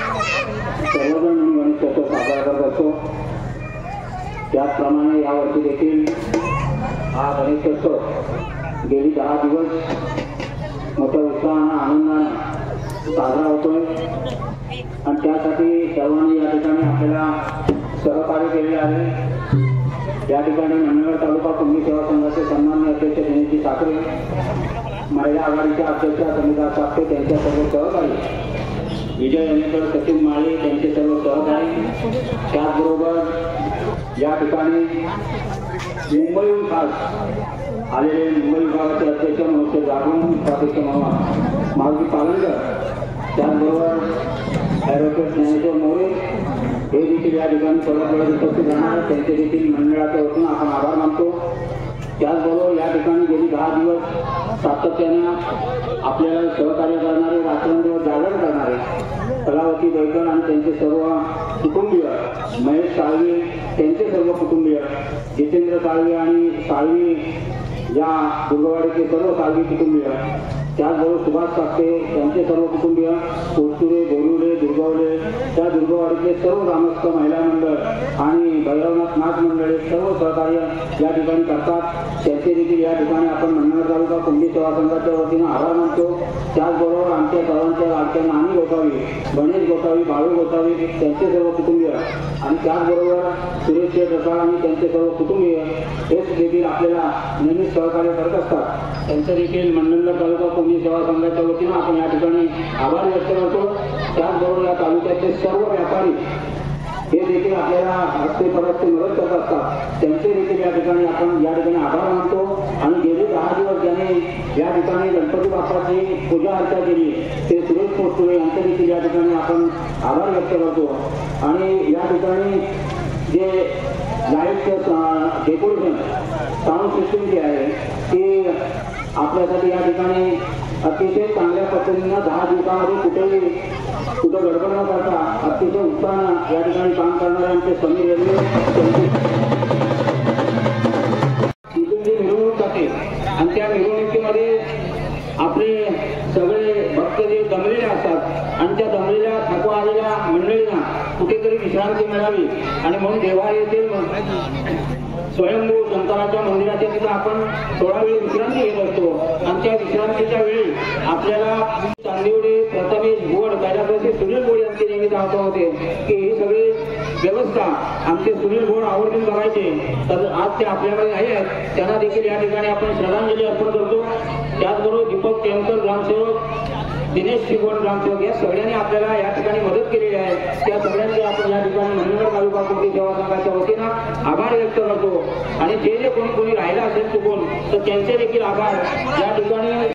सर्वजण गणेशोत्सव साजरा करत असतो। त्याचप्रमाणे यावर्षी देखील हा गणेशोत्सव गेली 10 दिवस मोठ्या उत्साहाने आनंदाने साजरा होतोय आणि त्यासाठी सर्वांनी या ठिकाणी आपल्याला सहकार्य केले आहे। या ठिकाणी मंडळ तालुका कुंभी सेवा संघाचे सन्माननीय अध्यक्ष दिनेशजी ठाकरे, महिला आघाडीच्या अध्यक्षा समिता साखरे त्यांच्या सर्व सहकारी, विजय अनेकर, सचिन माळी त्यांचे सर्व सहकारी, त्याचबरोबर या ठिकाणी मुंबईहून खास आलेले मुंबई विभागाचे अध्यक्ष महोत्सव जागरण उपाध्यक्ष मारुती पालनकर, त्याचबरोबर ॲडव्होकेट ज्ञानेश्वर मोरे हे देखील या ठिकाणी परत उपस्थित राहणार, त्यांचे देखील मंडळाच्या वतीने आपण आभार मानतो। त्याचबरोबर या ठिकाणी गेली 10 दिवस सातत्याने आपल्याला सहकार्य करणारे, रात्रंदिवस जागरण करणारे कलावती बैकर आणि त्यांचे सर्व कुटुंबीय, महेश साळवी त्यांचे सर्व कुटुंबीय, जितेंद्र साळवी आणि साळवी या दुर्गवाडीचे सर्व साळवी कुटुंबीय, त्याचबरोबर सुभाष साखरे त्यांचे सर्व कुटुंबीय, कोस्तुरे, बोरुडे, दुर्गवले त्या दुर्गवाडीचे सर्व ग्रामस्थ महिला मंडळ आणि भैरवनाथ नाथ मंडळे सर्व सहकार्य या ठिकाणी करतात। त्यांचे देखील या ठिकाणी आपण मंडळ तालुका कुंभी सेवा संघाच्या वतीने आभार मानतो। त्याचबरोबर आमच्या सर्वांच्या लाडक्या नानी गोसावी, गणेश गोसावी, बाळू गोसावी त्यांचे सर्व कुटुंबीय आणि त्याचबरोबर सुरेश शेठ रसाळ आणि त्यांचे सर्व कुटुंबीय हेच देखील आपल्याला नेहमीच सहकार्य करत असतात। त्यांचे देखील मंडळ तालुका कुंभी सेवा संघाच्या वतीने आपण या ठिकाणी आभार व्यक्त करतो। त्याचबरोबर या तालुक्याचे सर्व व्यापारी हे देखील आपल्याला हस्ते परस्ते मदत करत असतात, त्यांचे देखील या ठिकाणी आपण या ठिकाणी आभार मानतो। आणि गेले 10 दिवस ज्याने या ठिकाणी गणपती बाप्पाची पूजा अर्चा केली ते सुरेश पोस्तुरे यांचे देखील या ठिकाणी आपण आभार व्यक्त करतो। आणि या ठिकाणी जे लाईटचं डेकोरेशन साऊंड सिस्टीम जी आहे ती आपल्यासाठी या ठिकाणी अतिशय चांगल्या पद्धतीनं 10 दिवसामध्ये कुठं गडबड न करता अतिशय उत्साहानं या ठिकाणी काम करणारे आमचे समीर रेल्वे तिथून जी मिरवणूक जाते आणि त्या मिरवणुकीमध्ये आपले सगळे भक्त जे दमलेले असतात आणि त्या दमलेल्या थकवा आलेल्या मंडळींना कुठेतरी विश्रांती मिळावी आणि म्हणून देवा येथील स्वयंभू शंकराच्या मंदिराच्या तिथे आपण थोडा वेळ विश्रांती घेत असतो आणि त्या विश्रांतीच्या वेळी आपल्याला चांदिवडे, प्रथमेश बोर्ड, त्याच्यापाशी सुनील बोर्ड यांचे नेहमी दाखवत होते की ही सगळी व्यवस्था आमचे सुनील बोर्ड आवर्जून करायचे, तर आज ते आपल्याकडे नाही आहेत, त्यांना देखील या ठिकाणी आपण श्रद्धांजली अर्पण करतो। त्याचबरोबर दीपक केमकर ग्रामसेवक, दिनेश शिगवण ग्रामसेवक या सगळ्यांनी आपल्याला या ठिकाणी मदत केलेली आहे, त्या सगळ्यांचे आपण या ठिकाणी मंडळ तालुका कुंभी सेवा संघाच्या वतीनं आभार व्यक्त करतो। आणि जे कोणी राहिला असेल चुकून तर त्यांचे देखील आभार या ठिकाणी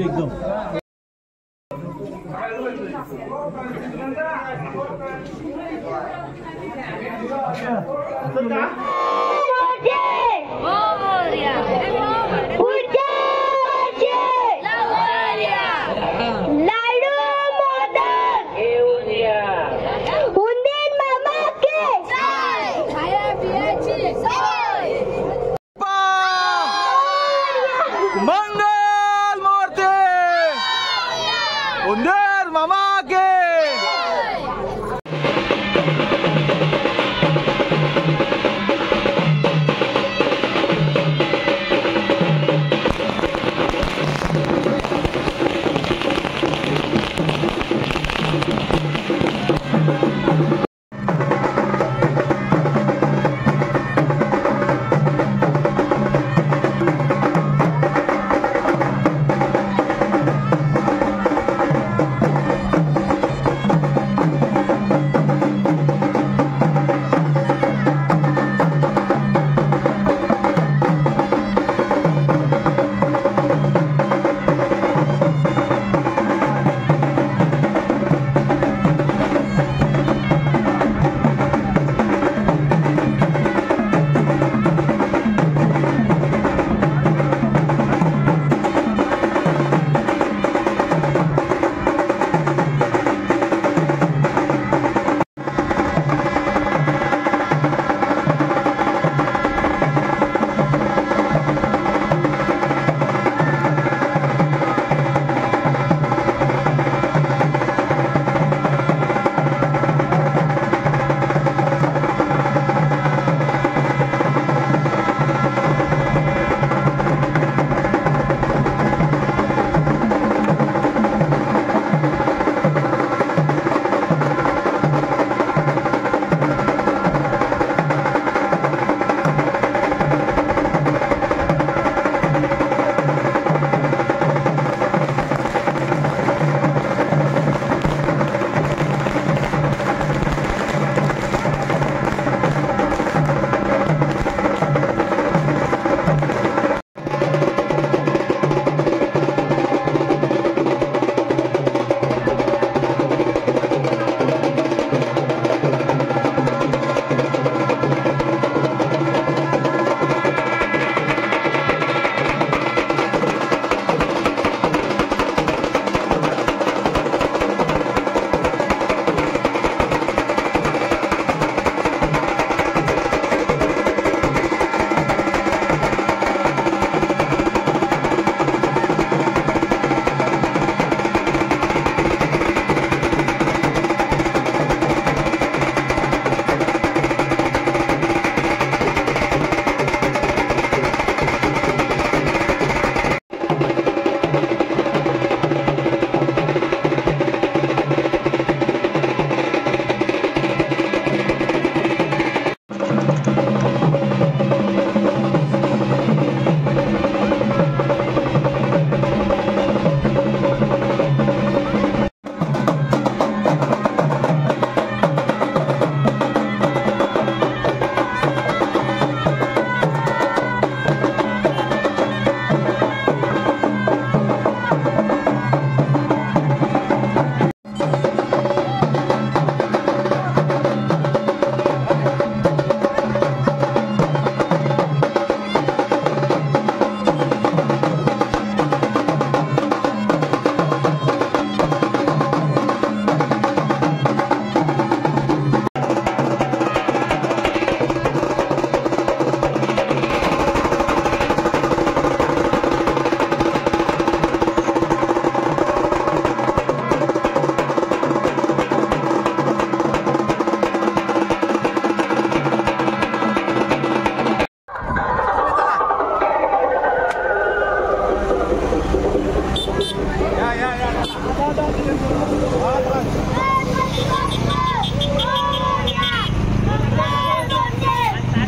एकदम मंगल मूर्ती उंदीर मामा के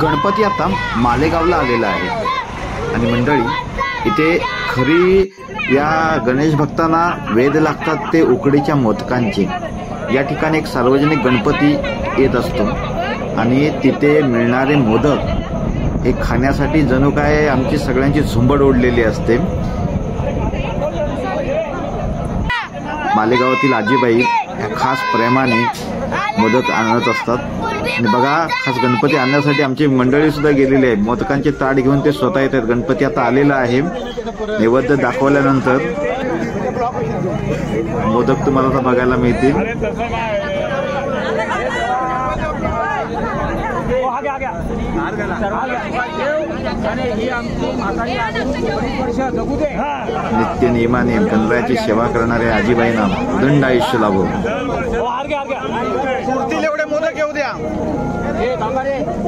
गणपती आता मालेगावला आलेला आहे आणि मंडळी इथे खरी या गणेश भक्तांना वेध लागतात ते उकडीच्या मोदकांचे। या ठिकाणी एक सार्वजनिक गणपती येत असतो आणि तिथे मिळणारे मोदक हे खाण्यासाठी जणू काय आमची सगळ्यांची झुंबड ओढलेली असते। मालेगावातील आजीबाई ह्या खास प्रेमाने मोदक आणत असतात आणि बघा खास गणपती आणण्यासाठी आमची मंडळी सुद्धा गेलेली आहे। मोदकांचे ताट घेऊन ते स्वतः येतात। गणपती आता आलेला आहे। नैवेद्य दाखवल्यानंतर मोदक तुम्हाला आता बघायला मिळतील। नित्य नियमाने गणरायाची सेवा करणाऱ्या आजीबाईंना दंड आयुष्य लाभो।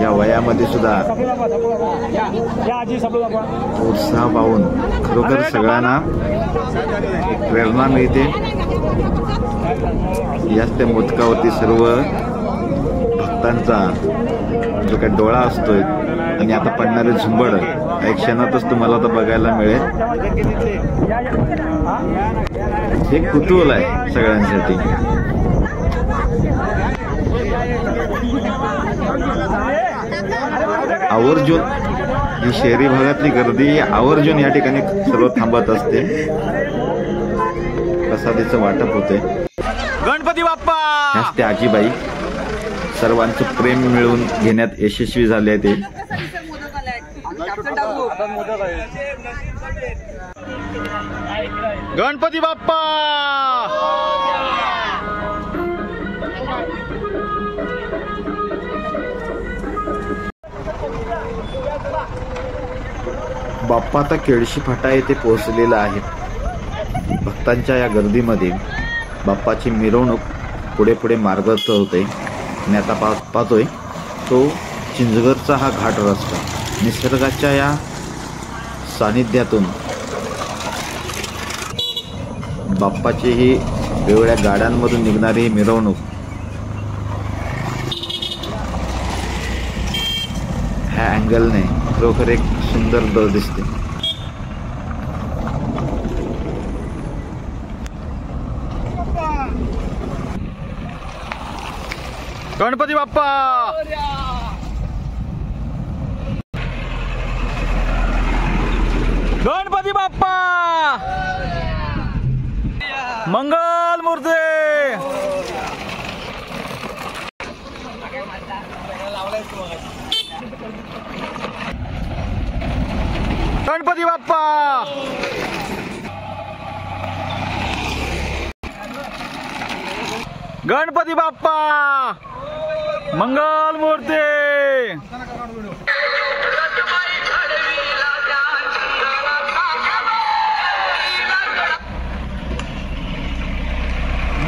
या वयामध्ये सुद्धा उत्साह पाहून खरोखर सगळ्यांना प्रेरणा मिळते। याच त्या मोदकावरती सर्व भक्तांचा जो काही डोळा असतोय आणि आता पडणारे झुंबड एक क्षणातच तुम्हाला आता बघायला मिळेल। हे कुतूहल आहे सगळ्यांसाठी। आवर्जून ही शहरी भागातली गर्दी आवर्जून या ठिकाणी सर्व थांबत असते। प्रसादीचं वाटप होते। गणपती बाप्पा ह्याच त्या आजीबाई सर्वांचं प्रेम मिळवून घेण्यात यशस्वी झाले ते। गणपती बाप्पा बाप्पा आता केळशी फाटा येथे पोहोचलेला आहे। भक्तांच्या या गर्दीमध्ये बाप्पाची मिरवणूक पुढे पुढे मार्गस्थ होते आणि आता पाहतोय तो चिंचगडचा हा घाट रस्ता। निसर्गाच्या या सानिध्यातून बाप्पाची ही वेगवेगळ्या गाड्यांमधून निघणारी मिरवणूक ह्या अँगलने खरोखर एक सुंदर दिसते। गणपती बाप्पा गणपती बाप्पा मंगल मूर्ती गणपती बाप्पा गणपती बाप्पा मंगल मूर्ती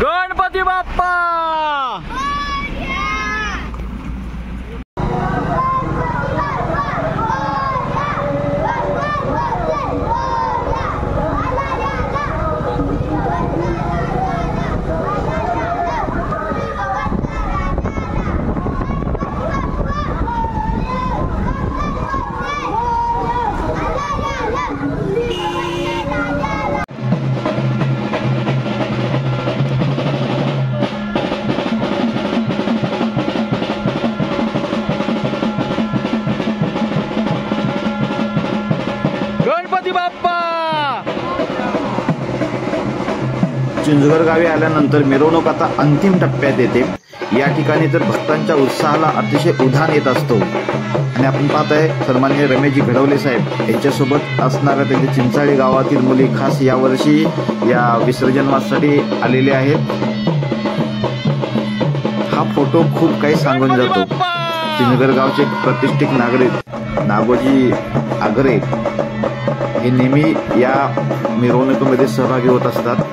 गणपती बाप्पा चिंचगड गावी आल्यानंतर मिरवणूक आता अंतिम टप्प्यात येते। या ठिकाणी तर भक्तांच्या उत्साहाला अतिशय उधाण येत असतो आणि आपण पाहतोय सन्माननीय रमेशजी घडवले साहेब यांच्यासोबत असणाऱ्या त्यांच्या चिंचाळी गावातील मुली खास यावर्षी या विसर्जनासाठी आलेले आहेत। हा फोटो खूप काही सांगून जातो। चिंचगड गावचे प्रतिष्ठित नागरिक नागोजी आगरे हे नेहमी या मिरवणुकीमध्ये सहभागी होत असतात।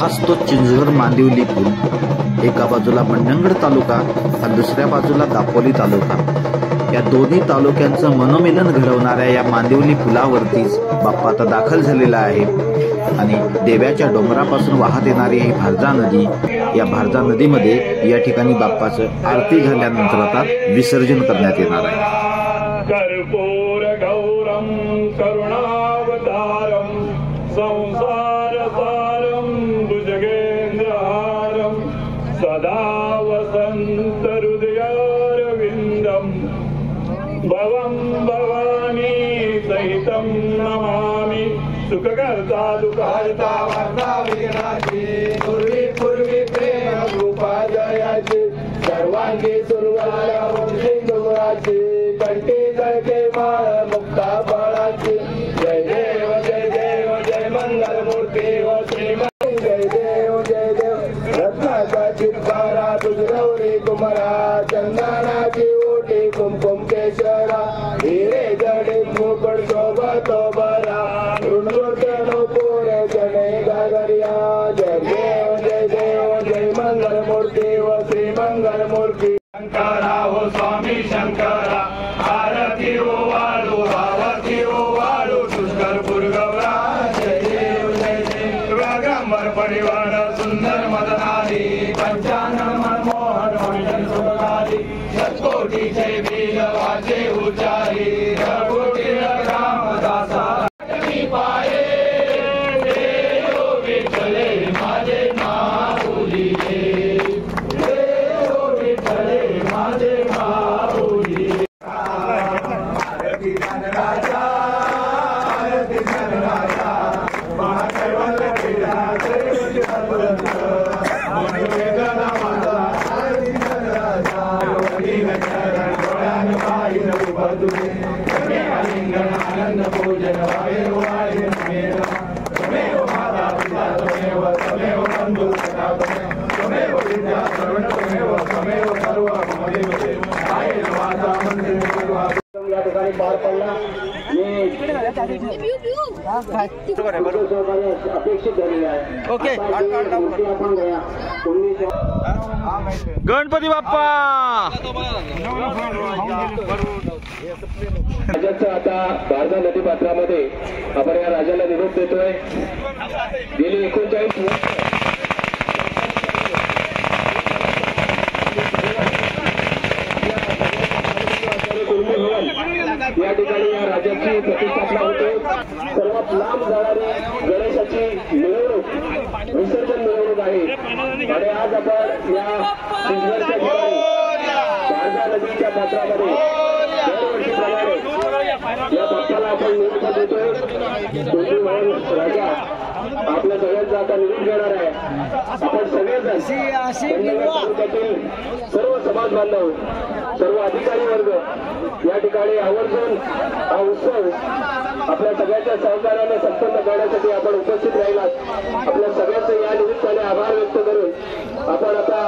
हाच तो चिंचघर मांदिवली पूल. एका बाजूला मंडणगड तालुका आणि दुसऱ्या बाजूला दापोली तालुका, या दोन्ही तालुक्यांचं मनोमिलन घडवणाऱ्या या मांदिवली पुलावरतीच बाप्पा आता दाखल झालेला आहे. आणि देव्याच्या डोंगरापासून वाहत येणारी ही भारजा नदी, या भारजा नदीमध्ये या ठिकाणी बाप्पाचं आरती झाल्यानंतर आता विसर्जन करण्यात येणार आहे. कर्पूर गौरम करुणावतारम संसार सारम भुजगेंद्रहारम सदा वसंत हृदयारविंदम भवं भवानी सहितं नमामि सुखकर्ता दुःखहर्ता वार्ता विघ्नाची पूर्वी पूर्वी प्रेम कृपा जयाची सर्वांगी सुरवाला सिंधुराची कंठी जळके माळ मुक्ता बाळाची जय देव जय मंगल मूर्ती व श्रीमंत जय देव रत्नाचा चित्कारा तुझरवरी कुमारा चंदनाची ओटी कुमकुम केशरा हिरे जडित मुकुट शोभतो बरा ऋणवृत्तनो पोरे जने गागरिया जय देव जय मंगल मूर्ती व श्री मंगल मूर्ती शंकरा हो स्वामी शंकरा आरती हो वाळू आरती हो वाळू पुष्कर पुरगवरा जय देव व्यागंबर परिवार सुंदर मदनारी पंचानन मनमोहन मंडन सुखकारी शतकोटी जय वीर वाचे उचारी रघुटी रामदासा पाये देव विठले माझे माऊली या ठिकाणी पार पडला. अपेक्षित झालेली आहे. ओके. आपण गया गणपती बाप्पा. राजाचं आता भारजा नदी पात्रामध्ये आपण या राजाला निरोप देतोय. गेली 39 वर्ष या ठिकाणी या राजाची प्रतिष्ठापना होते. सर्वात लांब जाणारी गणेशाची मिरवणूक विसर्जन मिरवणूक आहे. आणि आज आपण या चिंचवडच्या ठिकाणी भारजा नदीच्या पात्रामध्ये दरवर्षीप्रमाणे या बाप्पाला आपण निरोप देतोय. दोन्ही म्हणून राजा आपल्या सगळ्यांचा आता निरोप घेणार आहे. आपण सगळेजण तालुक्यातील सर्व समाज बांधव, सर्व अधिकारी वर्ग या ठिकाणी आवर्जून हा उत्सव आपल्या सगळ्यांच्या सहकार्याने संपन्न करण्यासाठी आपण उपस्थित राहिलात. आपल्या सगळ्यांचे या निमित्ताने आभार व्यक्त करून आपण आता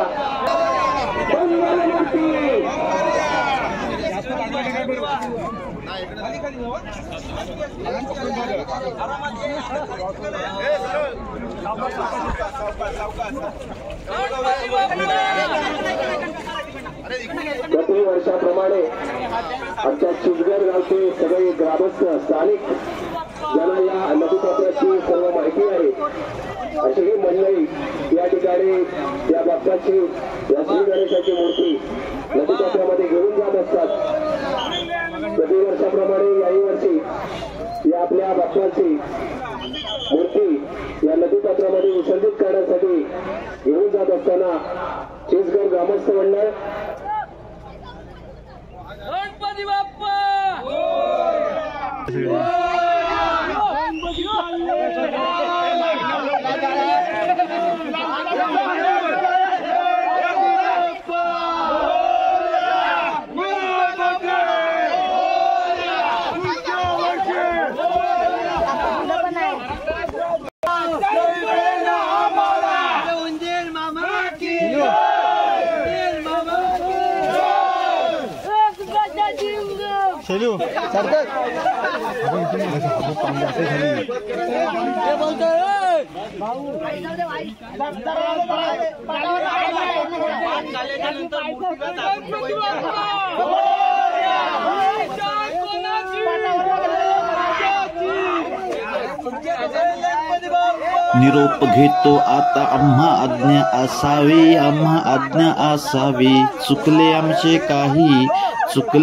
प्रति वर्षाप्रमाणे आमच्या चिंचघर गावचे सगळे ग्रामस्थ स्थानिक ज्यांना या नदीपात्राची सर्व माहिती आहे अशी ही मंडळी या ठिकाणी या बाप्पाची या श्री गणेशाची मूर्ती नदीपात्रामध्ये घेऊन जात असतात. प्रतिवर्षाप्रमाणे याही वर्षी या आपल्या बाप्पाची मूर्ती या नदीपात्रामध्ये विसर्जित करण्यासाठी घेऊन जात असताना चिंचघर ग्रामस्थ मंडळ गणपती बाप्पा. बोलतोय निरोप घेतो आता आम्हा आज्ञा असावी, आम्हा आज्ञा असावी. चुकले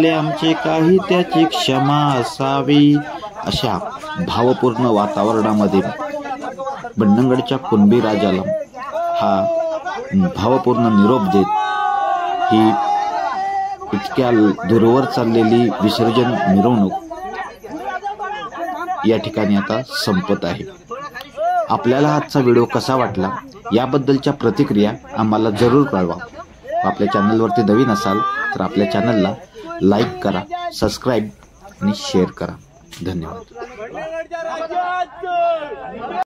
आमचे काही त्याची क्षमा असावी. अशा भावपूर्ण वातावरणामध्ये बन्नंगडच्या कुणबी राजाला हा भावपूर्ण निरोप देत ही इतक्या दूरवर चाललेली विसर्जन मिरवणूक या ठिकाणी आता संपत आहे. आपल्याला आजचा व्हिडिओ कसा वाटला याबद्दलच्या प्रतिक्रिया आम्हाला जरूर कळवा. आपल्या चॅनलवरती नवीन असाल तर आपल्या चॅनलला लाईक करा, सबस्क्राईब आणि शेअर करा. धन्यवाद.